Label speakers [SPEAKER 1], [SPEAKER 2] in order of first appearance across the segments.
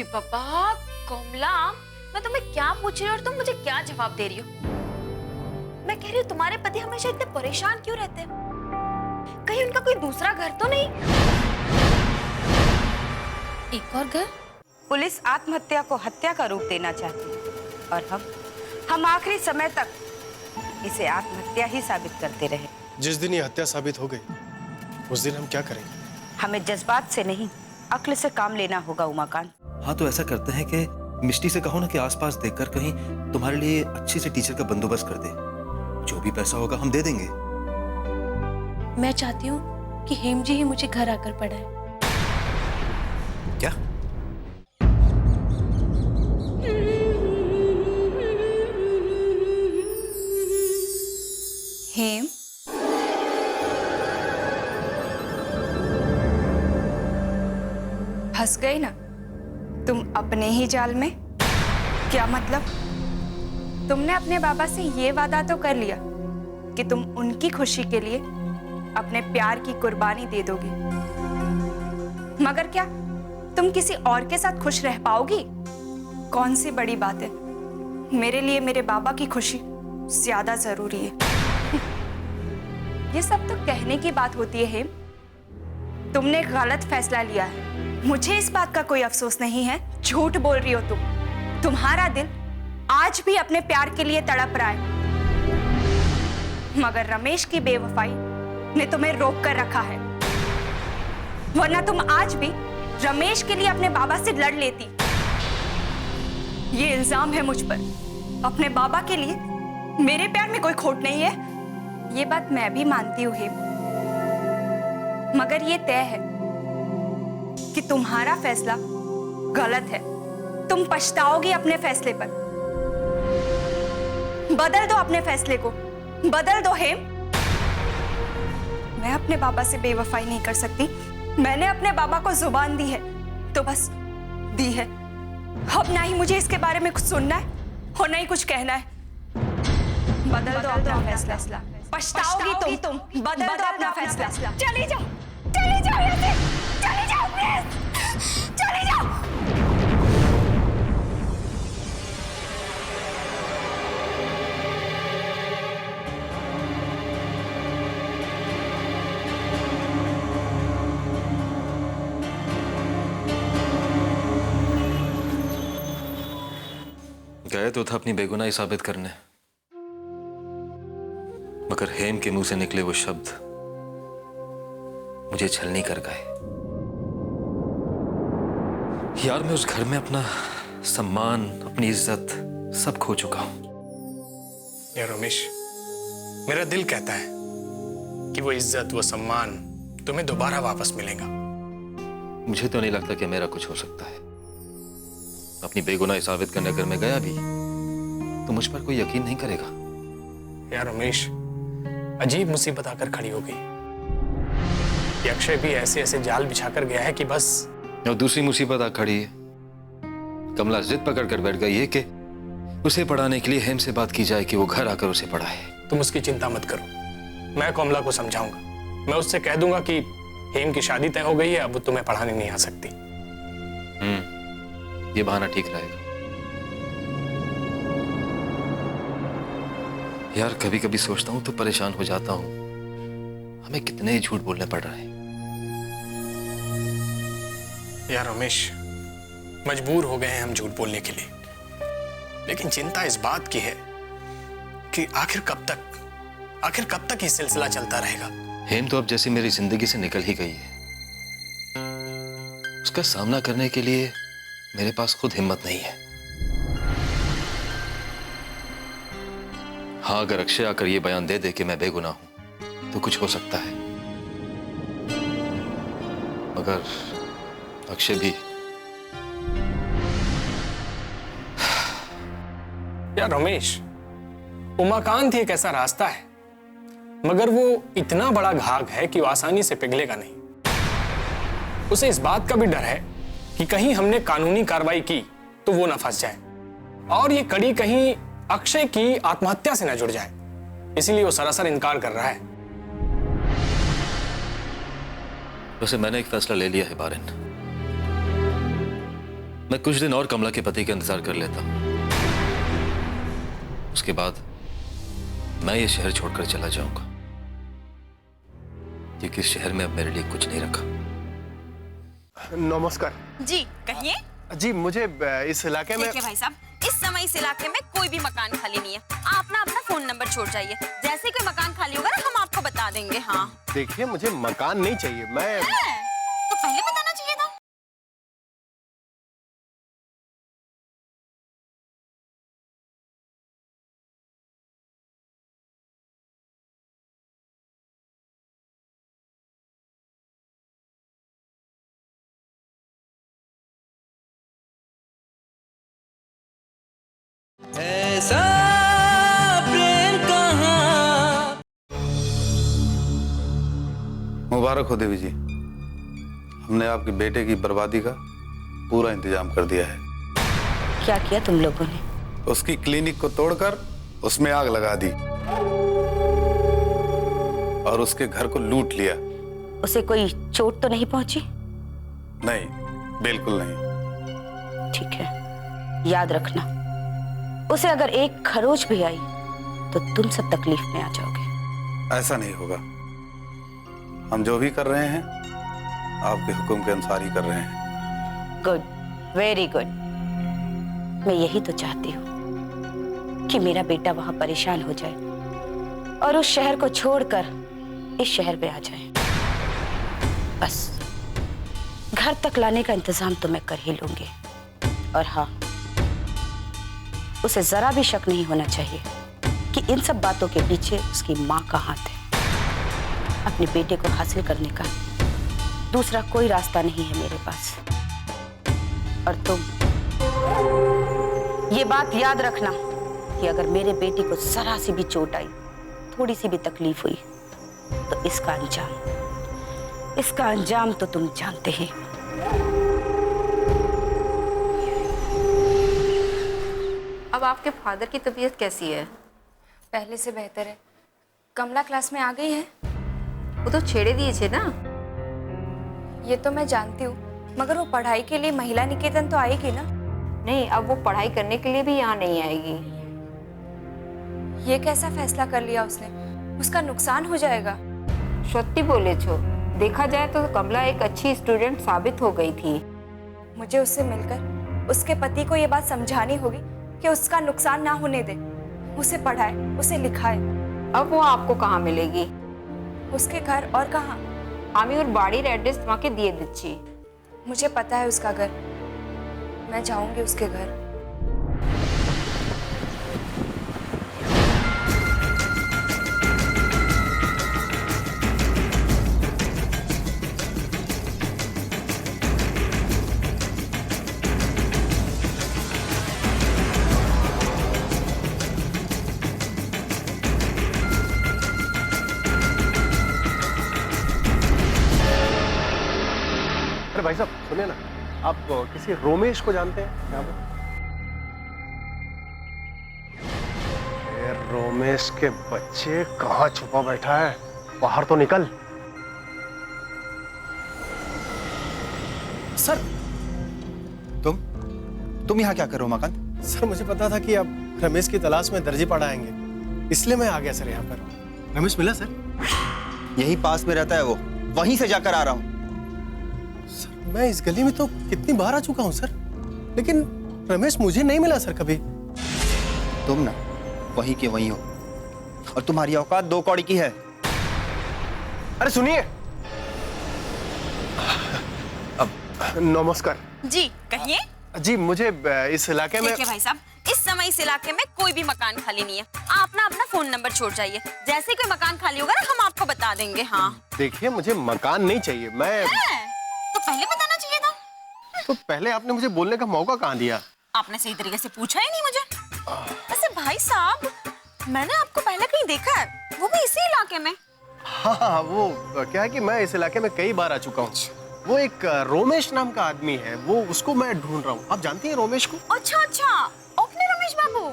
[SPEAKER 1] बाबा, कोमला, मैं तुम्हें क्या पूछ रही हूँ और तुम मुझे क्या जवाब दे रही हो? मैं कह रही हूँ तुम्हारे पति हमेशा इतने परेशान क्यों रहते हैं? कहीं उनका कोई दूसरा घर तो नहीं?
[SPEAKER 2] एक और घर?
[SPEAKER 3] पुलिस आत्महत्या को हत्या का रूप देना चाहती है और हम आखिरी समय तक इसे आत्महत्या ही साबित करते रहे।
[SPEAKER 4] जिस दिन ये हत्या साबित हो गई, उस दिन हम क्या करेंगे?
[SPEAKER 3] हमें जज्बात से नहीं, अक्ल से काम लेना होगा उमाकांत।
[SPEAKER 5] हाँ, तो ऐसा करते हैं कि मिष्टी से कहो ना कि आसपास देखकर कहीं तुम्हारे लिए अच्छी से टीचर का बंदोबस्त कर दे। जो भी पैसा होगा हम दे देंगे।
[SPEAKER 2] मैं चाहती हूँ कि हेम जी ही मुझे घर आकर पढ़ाए।
[SPEAKER 5] क्या?
[SPEAKER 3] हेम, फंस गई ना तुम अपने ही जाल में। क्या मतलब? तुमने अपने बाबा से ये वादा तो कर लिया कि तुम उनकी खुशी के लिए अपने प्यार की कुर्बानी दे दोगी, मगर क्या तुम किसी और के साथ खुश रह पाओगी? कौन सी बड़ी बात है, मेरे लिए मेरे बाबा की खुशी ज्यादा जरूरी है। ये सब तो कहने की बात होती है हेम। तुमने गलत फैसला लिया है, मुझे इस बात का कोई अफसोस नहीं है। झूठ बोल रही हो तुम। तुम्हारा दिल आज भी अपने प्यार के लिए तड़प रहा है, मगर रमेश की बेवफाई ने तुम्हें रोक कर रखा है, वरना तुम आज भी रमेश के लिए अपने बाबा से लड़ लेती। ये इल्जाम है मुझ पर। अपने बाबा के लिए मेरे प्यार में कोई खोट नहीं है, ये बात मैं भी मानती हूँ हेम, मगर ये तय है कि तुम्हारा फैसला गलत है। तुम पछताओगी अपने फैसले पर। बदल दो अपने फैसले को, बदल दो हेम। मैं अपने बाबा से बेवफाई नहीं कर सकती। मैंने अपने बाबा को जुबान दी है तो बस दी है। अब ना ही मुझे इसके बारे में कुछ सुनना है और ना ही कुछ कहना है। बदल दो अपना फैसला। पछताओगी तुम। बदल दो अपना फैसला। चली जाओ, चली जाओ यहाँ से, चली जाओ प्लीज, चली जाओ।
[SPEAKER 5] गए तो था अपनी बेगुनाही साबित करने, मगर हेम के मुंह से निकले वो शब्द मुझे छलनी कर गए। यार, मैं उस घर में अपना सम्मान, अपनी इज्जत सब खो चुका हूं।
[SPEAKER 4] यार रमेश, मेरा दिल कहता है कि वो इज्जत, वो सम्मान तुम्हें दोबारा वापस मिलेगा।
[SPEAKER 5] मुझे तो नहीं लगता कि मेरा कुछ हो सकता है। अपनी बेगुनाही साबित करने अगर मैं गया भी तो मुझ पर कोई यकीन नहीं करेगा।
[SPEAKER 4] यार रमेश, अजीब मुसीबत आकर खड़ी हो गई। ये अक्षय भी ऐसे ऐसे जाल बिछाकर गया है कि बस।
[SPEAKER 5] और दूसरी मुसीबत आ खड़ी है। कमला जिद पकड़ कर बैठ गई है कि उसे पढ़ाने के लिए हेम से बात की जाए कि वो घर आकर उसे पढ़ाए। तुम
[SPEAKER 4] उसकी चिंता मत करो, मैं कमला को समझाऊंगा। मैं उससे कह दूंगा कि हेम की शादी तय हो गई है, अब वो तुम्हें पढ़ाने नहीं आ सकती।
[SPEAKER 5] ये बहाना ठीक रहेगा। यार, कभी कभी सोचता हूं तो परेशान हो जाता हूं, हमें कितने ही झूठ बोलने पड़ रहे हैं।
[SPEAKER 4] यार रमेश, मजबूर हो गए हैं हम झूठ बोलने के लिए, लेकिन चिंता इस बात की है कि आखिर कब तक ये सिलसिला चलता रहेगा।
[SPEAKER 5] हेम तो अब जैसे मेरी जिंदगी से निकल ही गई है। उसका सामना करने के लिए मेरे पास खुद हिम्मत नहीं है। हाँ, अगर अक्षय आकर ये बयान दे दे कि मैं बेगुनाह हूं तो कुछ हो सकता है, मगर अक्षय भी।
[SPEAKER 4] यार रमेश, उमाकांत एक ऐसा रास्ता है, मगर वो इतना बड़ा घाघ है कि वो आसानी से पिघलेगा नहीं। उसे इस बात का भी डर है कि कहीं हमने कानूनी कार्रवाई की तो वो ना फंस जाए, और ये कड़ी कहीं अक्षय की आत्महत्या से ना जुड़ जाए, इसीलिए वो सरासर इनकार कर रहा है।
[SPEAKER 5] वैसे मैंने एक फैसला ले लिया है बारिन। मैं कुछ दिन और कमला के पति का इंतजार कर लेता हूं। उसके बाद मैं ये शहर छोड़कर चला जाऊंगा, क्योंकि इस शहर में अब मेरे लिए कुछ नहीं रखा।
[SPEAKER 6] नमस्कार
[SPEAKER 1] जी कहिए।
[SPEAKER 6] जी, मुझे इस इलाके में
[SPEAKER 1] देखिए भाई साहब, इस समय इस इलाके में कोई भी मकान खाली नहीं है। आप ना अपना फोन नंबर छोड़ जाइए, जैसे कोई मकान खाली होगा ना हम आपको बता देंगे। हाँ
[SPEAKER 6] देखिए, मुझे मकान नहीं चाहिए। मैं
[SPEAKER 1] तो पहले बताना चाहिए था।
[SPEAKER 7] ऐसा प्रेम कहाँ।
[SPEAKER 8] मुबारक हो देवी जी, हमने आपके बेटे की बर्बादी का पूरा इंतजाम कर दिया है।
[SPEAKER 9] क्या किया तुम लोगों ने?
[SPEAKER 8] उसकी क्लिनिक को तोड़कर उसमें आग लगा दी और उसके घर को लूट लिया।
[SPEAKER 9] उसे कोई चोट तो नहीं पहुंची?
[SPEAKER 8] नहीं, बिल्कुल नहीं।
[SPEAKER 9] ठीक है, याद रखना, उसे अगर एक खरोच भी आई तो तुम सब तकलीफ में आ जाओगे।
[SPEAKER 8] ऐसा नहीं होगा। हम जो भी कर रहे हैं आपके हुक्म के अनुसार ही कर रहे हैं।
[SPEAKER 9] Good, very good. मैं यही तो चाहती हूँ कि मेरा बेटा वहां परेशान हो जाए और उस शहर को छोड़कर इस शहर में आ जाए। बस घर तक लाने का इंतजाम तो मैं कर ही लूंगी। और हाँ, उसे जरा भी शक नहीं होना चाहिए कि इन सब बातों के पीछे उसकी माँ का हाथ है। अपने बेटे को हासिल करने का दूसरा कोई रास्ता नहीं है मेरे पास। और तुम ये बात याद रखना कि अगर मेरे बेटे को जरा सी भी चोट आई, थोड़ी सी भी तकलीफ हुई, तो इसका अंजाम तो तुम जानते ही।
[SPEAKER 10] अब आपके फादर की तबीयत कैसी है?
[SPEAKER 3] पहले से बेहतर है। कमला क्लास में आ गई है।
[SPEAKER 10] वो तो छेड़े दिए थे ना।
[SPEAKER 3] ये तो मैं जानती हूँ, मगर वो पढ़ाई के लिए महिला निकेतन तो आएगी ना।
[SPEAKER 10] नहीं, अब वो पढ़ाई करने के लिए भी यहाँ नहीं आएगी।
[SPEAKER 3] ये कैसा फैसला कर लिया उसने? उसका नुकसान हो जाएगा।
[SPEAKER 10] सत्य बोले छो, देखा जाए तो कमला एक अच्छी स्टूडेंट साबित हो गई थी।
[SPEAKER 3] मुझे उससे मिलकर उसके पति को ये बात समझानी होगी कि उसका नुकसान ना होने दे। उसे पढ़ाए, उसे लिखाए।
[SPEAKER 10] अब वो आपको कहाँ मिलेगी?
[SPEAKER 3] उसके घर और कहाँ?
[SPEAKER 10] आमी और बाड़ी एड्रेस तुम्हें दिए दिच्छी।
[SPEAKER 3] मुझे पता है उसका घर। मैं जाऊंगी उसके घर।
[SPEAKER 6] अरे भाई साहब सुनिए ना, आप किसी रोमेश को जानते हैं यहाँ पर? ये रोमेश के बच्चे कहाँ छुपा बैठा है? बाहर तो निकल।
[SPEAKER 11] सर, तुम यहाँ क्या कर रहे हो मकान?
[SPEAKER 6] सर मुझे पता था कि आप रमेश की तलाश में दर्जी पढ़ाएंगे, इसलिए मैं आ गया सर यहाँ पर। रमेश मिला सर?
[SPEAKER 11] यही पास में रहता है वो, वहीं से जाकर आ रहा हूँ।
[SPEAKER 6] सर मैं इस गली में तो कितनी बार आ चुका हूँ सर, लेकिन रमेश मुझे नहीं मिला सर कभी।
[SPEAKER 11] तुम ना वहीं के वहीं हो और तुम्हारी औकात 2 कौड़ी की है।
[SPEAKER 6] अरे सुनिए, अब नमस्कार।
[SPEAKER 1] जी कहिए।
[SPEAKER 6] जी मुझे इस इलाके में
[SPEAKER 1] देखिए भाई साहब, इस समय इस इलाके में कोई भी मकान खाली नहीं है। आप ना अपना फोन नंबर छोड़ जाइए, जैसे कोई मकान खाली होगा ना हम आपको बता देंगे। हाँ
[SPEAKER 6] देखिए, मुझे मकान नहीं चाहिए। मैं
[SPEAKER 1] तो पहले बताना चाहिए था।
[SPEAKER 6] तो पहले आपने मुझे बोलने का मौका कहाँ दिया?
[SPEAKER 1] आपने सही तरीके से पूछा ही नहीं मुझे। वैसे भाई साहब, मैंने आपको पहले कहीं देखा है, वो भी इसी इलाके में।
[SPEAKER 6] हाँ, वो क्या है कि मैं इस इलाके में कई बार आ चुका हूँ। वो एक रोमेश नाम का आदमी है, वो उसको मैं ढूंढ रहा हूँ। आप जानती हैं रोमेश को?
[SPEAKER 1] अच्छा अच्छा, अपने रमेश बाबू।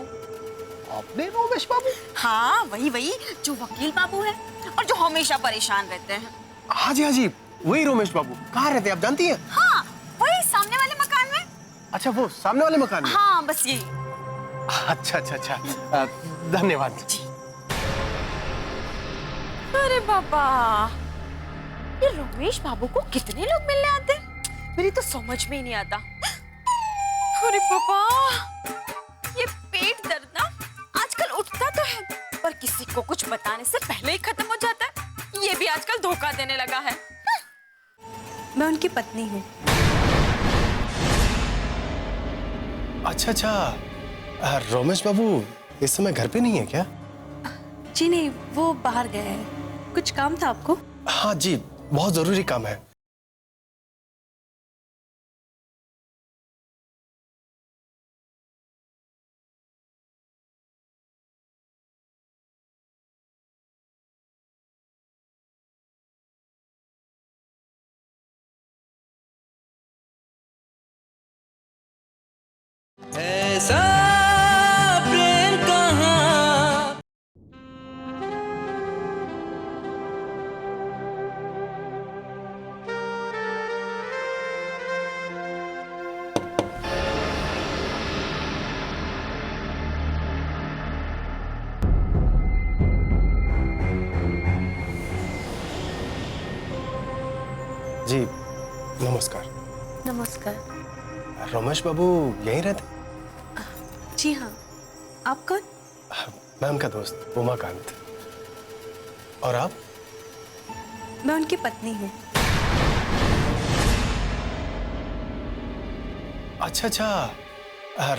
[SPEAKER 6] अपने रोमेश बाबू?
[SPEAKER 1] हाँ वही जो वकील बाबू है और जो हमेशा परेशान रहते हैं।
[SPEAKER 6] हाँ जी, वही रोमेश बाबू। कहाँ रहते हैं आप जानती हैं?
[SPEAKER 1] हाँ वही सामने वाले मकान में।
[SPEAKER 6] अच्छा, वो सामने वाले मकान में?
[SPEAKER 1] हाँ बस यही।
[SPEAKER 6] अच्छा अच्छा अच्छा, धन्यवाद।
[SPEAKER 1] अरे बाबा, ये रमेश बाबू को कितने लोग मिलने आते हैं, मेरी तो समझ में ही नहीं आता। अरे बाबा, ये पेट दर्द ना आजकल उठता तो है पर किसी को कुछ बताने से पहले ही खत्म हो जाता है। ये भी आजकल धोखा देने लगा है।
[SPEAKER 2] मैं उनकी पत्नी हूँ।
[SPEAKER 6] अच्छा अच्छा, रमेश बाबू इस समय घर पे नहीं है क्या?
[SPEAKER 2] जी नहीं, वो बाहर गए हैं। कुछ काम था आपको?
[SPEAKER 6] हाँ जी, बहुत जरूरी काम है।
[SPEAKER 7] ऐसा प्रेम कहाँ।
[SPEAKER 6] जी नमस्कार।
[SPEAKER 2] नमस्कार।
[SPEAKER 6] रमेश बाबू यहीं रहते?
[SPEAKER 2] जी हाँ। आप कौन?
[SPEAKER 6] मैम का दोस्त उमाकांत। और आप?
[SPEAKER 2] मैं उनकी पत्नी हूँ।
[SPEAKER 6] अच्छा अच्छा,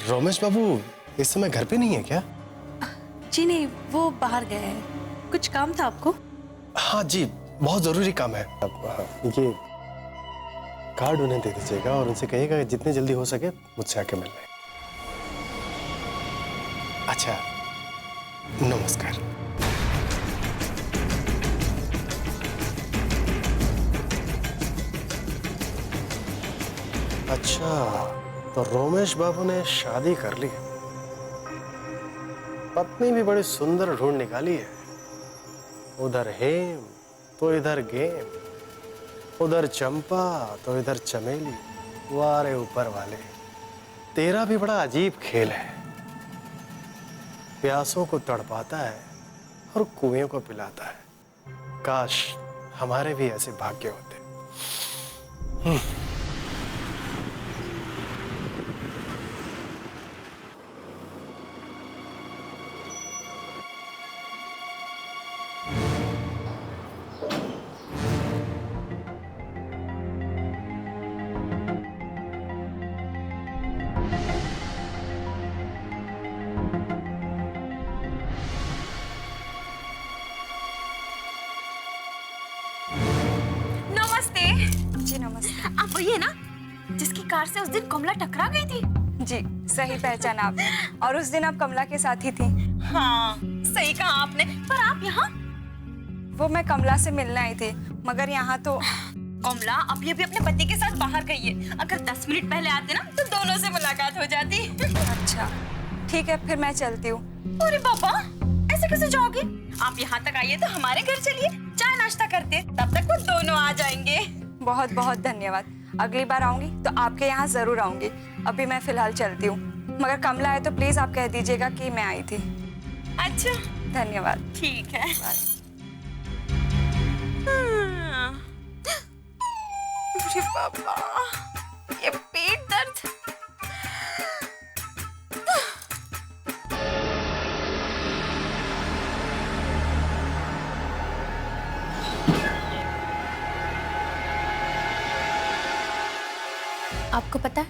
[SPEAKER 6] रमेश बाबू इस समय घर पे नहीं है क्या?
[SPEAKER 2] जी नहीं, वो बाहर गए हैं। कुछ काम था आपको?
[SPEAKER 6] हाँ जी, बहुत जरूरी काम है। अब ये कार्ड उन्हें दे दीजिएगा और उनसे कहिएगा कि जितनी जल्दी हो सके मुझसे आके मिल लें। अच्छा, नमस्कार। अच्छा, तो रमेश बाबू ने शादी कर ली, पत्नी भी बड़ी सुंदर ढूंढ निकाली है। उधर हेम तो इधर गेम, उधर चंपा तो इधर चमेली। वारे ऊपर वाले, तेरा भी बड़ा अजीब खेल है। प्यासों को तड़पाता है और कुएं को पिलाता है। काश हमारे भी ऐसे भाग्य होते।
[SPEAKER 3] जी नमस्ते।
[SPEAKER 1] आप वही है ना जिसकी कार से उस दिन कमला टकरा गई थी?
[SPEAKER 3] जी सही पहचाना आपने। और उस दिन आप कमला के साथ ही थी।
[SPEAKER 1] हाँ सही कहा आपने। पर आप यहाँ?
[SPEAKER 3] वो मैं कमला से मिलने आई थी, मगर यहाँ तो
[SPEAKER 1] कमला अभी अभी अपने पति के साथ बाहर गई है। अगर 10 मिनट पहले आते ना तो दोनों से मुलाकात हो जाती।
[SPEAKER 3] अच्छा ठीक है, फिर मैं चलती हूँ।
[SPEAKER 1] अरे बाबा, ऐसे कैसे जाओगे? आप यहाँ तक आइए तो हमारे घर चलिए, चाय नाश्ता करते, तब तक वो दोनों आ जाएंगे।
[SPEAKER 3] बहुत बहुत धन्यवाद। अगली बार आऊंगी तो आपके यहाँ जरूर आऊंगी। अभी मैं फिलहाल चलती हूँ, मगर कमला आए तो प्लीज आप कह दीजिएगा कि मैं आई थी।
[SPEAKER 1] अच्छा
[SPEAKER 3] धन्यवाद।
[SPEAKER 1] ठीक है। अरे बाबा, ये पेट दर्द।
[SPEAKER 2] आपको पता है,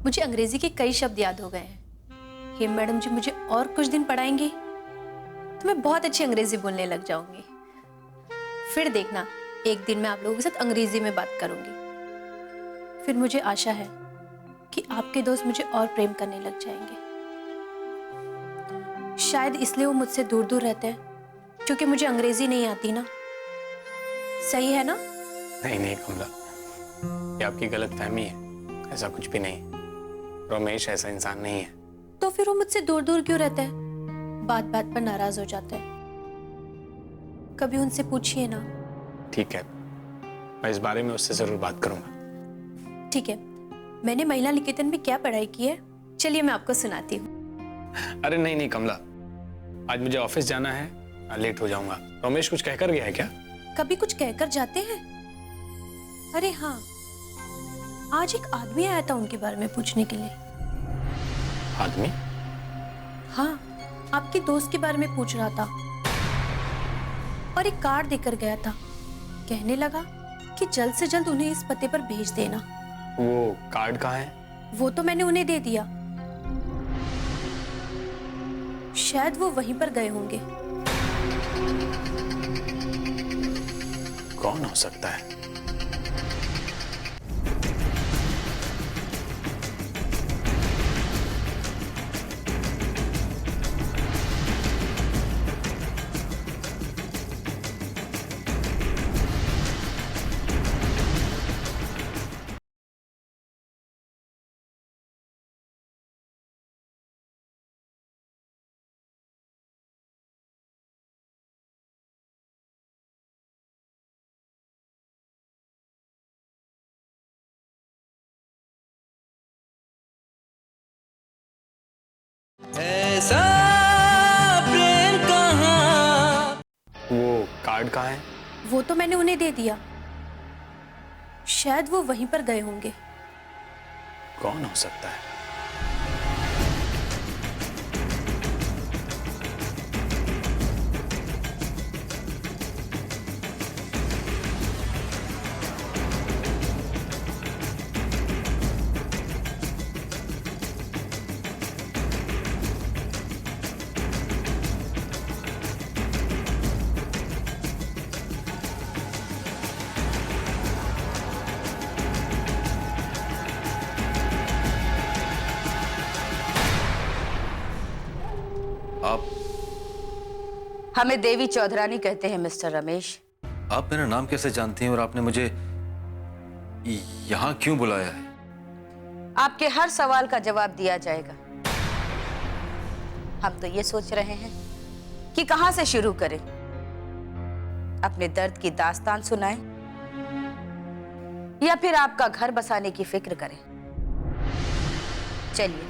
[SPEAKER 2] मुझे अंग्रेजी के कई शब्द याद हो गए हैं। हेम मैडम जी मुझे और कुछ दिन पढ़ाएंगी तो मैं बहुत अच्छी अंग्रेजी बोलने लग जाऊंगी। फिर देखना, एक दिन मैं आप लोगों के साथ अंग्रेजी में बात करूंगी। फिर मुझे आशा है कि आपके दोस्त मुझे और प्रेम करने लग जाएंगे। शायद इसलिए वो मुझसे दूर दूर रहते हैं, क्योंकि मुझे अंग्रेजी नहीं आती ना। सही है ना?
[SPEAKER 4] नहीं नहीं कमला, ये आपकी गलत फहमी है। ऐसा कुछ भी नहीं। रमेश ऐसा इंसान नहीं है।
[SPEAKER 2] तो फिर वो मुझसे दूर दूर क्यों रहते हैं? बात बात पर नाराज हो जाते हैं। कभी उनसे पूछिए ना।
[SPEAKER 4] ठीक है, मैं इस बारे में उससे जरूर बात करूंगा।
[SPEAKER 2] ठीक है, मैंने महिला निकेतन में क्या पढ़ाई की है, चलिए मैं आपको सुनाती हूँ।
[SPEAKER 4] अरे नहीं नहीं कमला, आज मुझे ऑफिस जाना है, लेट हो जाऊंगा। रमेश कुछ कहकर गया है क्या?
[SPEAKER 2] कभी कुछ कहकर जाते हैं? अरे हाँ, आज एक आदमी आया था उनके बारे में पूछने के लिए।
[SPEAKER 4] आदमी?
[SPEAKER 2] हाँ, आपके दोस्त के बारे में पूछ रहा था और एक कार्ड देकर गया था। कहने लगा कि जल्द से जल्द उन्हें इस पते पर भेज देना।
[SPEAKER 4] वो कार्ड कहाँ है?
[SPEAKER 2] वो तो मैंने उन्हें दे दिया, शायद वो वहीं पर गए होंगे।
[SPEAKER 4] कौन हो सकता है?
[SPEAKER 7] ऐसा प्रेम कहाँ।
[SPEAKER 4] वो कार्ड कहाँ है?
[SPEAKER 2] वो तो मैंने उन्हें दे दिया, शायद वो वहीं पर गए होंगे।
[SPEAKER 4] कौन हो सकता है?
[SPEAKER 5] आप
[SPEAKER 9] हमें देवी चौधरानी कहते हैं मिस्टर रमेश।
[SPEAKER 5] आप मेरा नाम कैसे जानती हैं और आपने मुझे यहाँ क्यों बुलाया है?
[SPEAKER 9] आपके हर सवाल का जवाब दिया जाएगा। हम तो ये सोच रहे हैं कि कहां से शुरू करें। अपने दर्द की दास्तान सुनाएं या फिर आपका घर बसाने की फिक्र करें। चलिए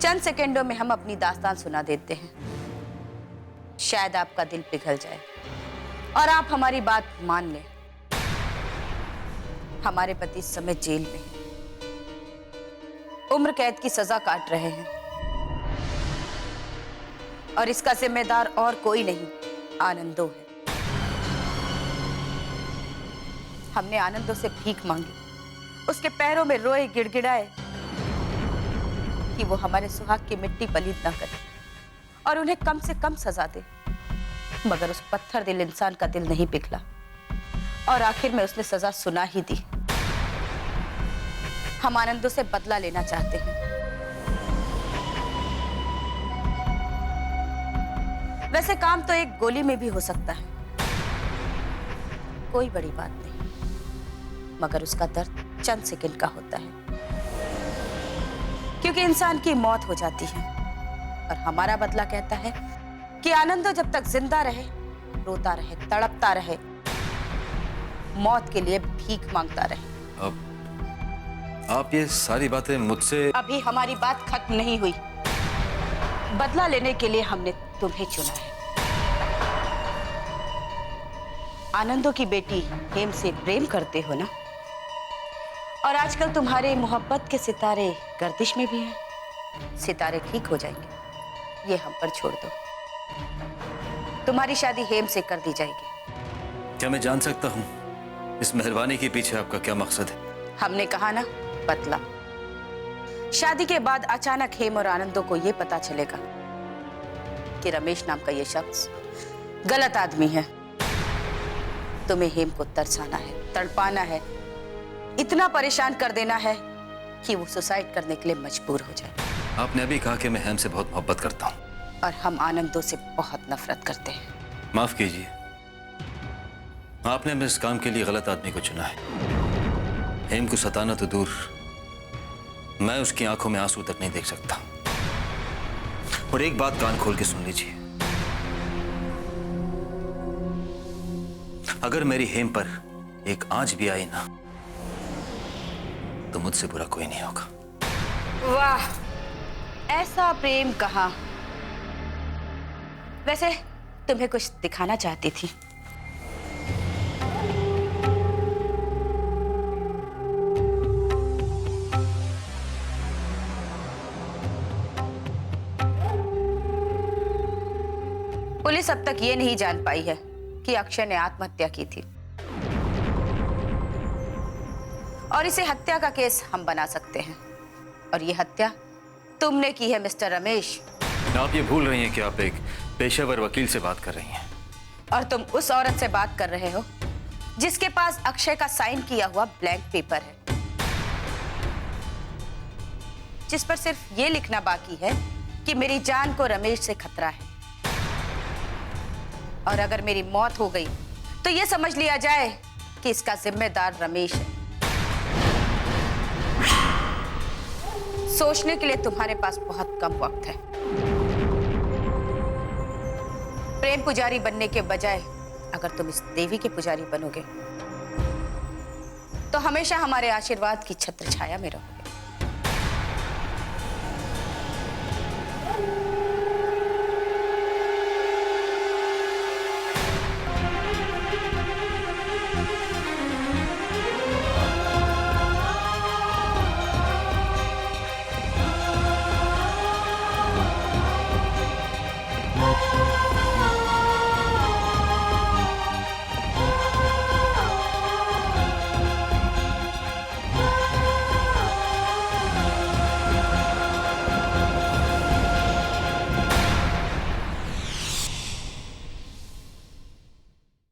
[SPEAKER 9] चंद सेकंडों में हम अपनी दास्तान सुना देते हैं। शायद आपका दिल पिघल जाए और आप हमारी बात मान लें। हमारे पति इस समय जेल में हैं, उम्र कैद की सजा काट रहे हैं और इसका जिम्मेदार और कोई नहीं, आनंदो है। हमने आनंदो से भीख मांगी, उसके पैरों में रोए गिड़गिड़ाए कि वो हमारे सुहाग की मिट्टी पलीद ना करे और उन्हें कम से कम सजा दे। मगर उस पत्थर दिल इंसान का दिल नहीं पिघला और आखिर में उसने सजा सुना ही दी। हम आनंदों से बदला लेना चाहते हैं। वैसे काम तो एक गोली में भी हो सकता है, कोई बड़ी बात नहीं, मगर उसका दर्द चंद सेकंड का होता है, क्योंकि इंसान की मौत हो जाती है और हमारा बदला कहता है कि आनंदो जब तक जिंदा रहे, रोता रहे, तड़पता रहे, मौत के लिए भीख मांगता रहे।
[SPEAKER 5] आप ये सारी बातें मुझसे?
[SPEAKER 9] अभी हमारी बात खत्म नहीं हुई। बदला लेने के लिए हमने तुम्हें चुना है। आनंदो की बेटी हेम से प्रेम करते हो ना, और आजकल तुम्हारे मोहब्बत के सितारे गर्दिश में भी हैं। सितारे ठीक हो जाएंगे, ये हम पर छोड़ दो। तुम्हारी शादी हेम से कर दी जाएगी।
[SPEAKER 5] क्या मैं जान सकता हूँ इस मेहरबानी के पीछे आपका क्या मकसद है?
[SPEAKER 9] हमने कहा ना, बदला। शादी के बाद अचानक हेम और आनंदों को यह पता चलेगा कि रमेश नाम का यह शख्स गलत आदमी है। तुम्हें हेम को तरसाना है, तड़पाना है, इतना परेशान कर देना है कि वो सुसाइड करने के लिए मजबूर हो जाए।
[SPEAKER 5] आपने अभी कहा कि मैं हेम से बहुत मोहब्बत करता हूँ
[SPEAKER 9] और हम आनंदों से बहुत नफरत करते हैं।
[SPEAKER 5] माफ कीजिए, आपने इस काम के लिए गलत आदमी को चुना है। हेम को सताना तो दूर, मैं उसकी आंखों में आंसू तक नहीं देख सकता। और एक बात कान खोल के सुन लीजिए, अगर मेरी हेम पर एक आंच भी आई ना, तो तो मुझसे बुरा कोई नहीं होगा।
[SPEAKER 9] वाह, ऐसा प्रेम कहाँ। वैसे तुम्हें कुछ दिखाना चाहती थी। पुलिस अब तक ये नहीं जान पाई है कि अक्षय ने आत्महत्या की थी, और इसे हत्या का केस हम बना सकते हैं। और ये हत्या तुमने की है मिस्टर रमेश।
[SPEAKER 5] आप ये भूल रही हैं कि आप एक पेशेवर वकील से बात कर रही हैं।
[SPEAKER 9] और तुम उस औरत से बात कर रहे हो जिसके पास अक्षय का साइन किया हुआ ब्लैंक पेपर है, जिस पर सिर्फ ये लिखना बाकी है कि मेरी जान को रमेश से खतरा है, और अगर मेरी मौत हो गई तो ये समझ लिया जाए कि इसका जिम्मेदार रमेश है। सोचने के लिए तुम्हारे पास बहुत कम वक्त है। प्रेम पुजारी बनने के बजाय अगर तुम इस देवी के पुजारी बनोगे तो हमेशा हमारे आशीर्वाद की छत्र छाया में रहोगे।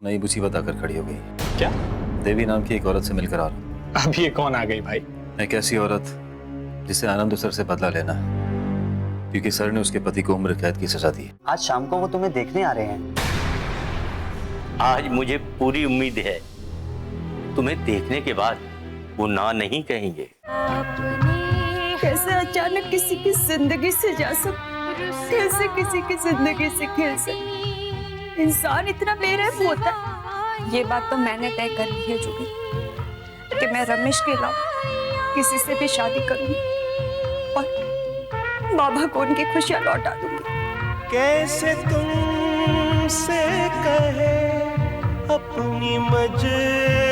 [SPEAKER 5] नई मुसीबत आकर खड़ी हो गई।
[SPEAKER 4] क्या?
[SPEAKER 5] देवी नाम की एक औरत से मिलकर आ रहा हूं।
[SPEAKER 4] अब ये कौन आ गई भाई?
[SPEAKER 5] एक ऐसी औरत जिसे आनंद सर से बदला लेना है, क्योंकि सर ने उसके पति को उम्र कैद की सजा दी है।
[SPEAKER 12] आज शाम को वो तुम्हें देखने आ रहे हैं।
[SPEAKER 13] आज मुझे पूरी उम्मीद है तुम्हें देखने के बाद वो ना नहीं कहेंगे।
[SPEAKER 3] कैसे अचानक किसी की जिंदगी से जा सकते, कैसे किसी की जिंदगी से खेल सकते। इंसान इतना बेरहम होता है। ये बात तो मैंने तय कर ली है जुगी, कि मैं रमेश के अलावा किसी से भी शादी करूंगी और बाबा को उनकी खुशियां लौटा दूंगी।
[SPEAKER 7] कैसे तुमसे कहे अपनी मजबूरी,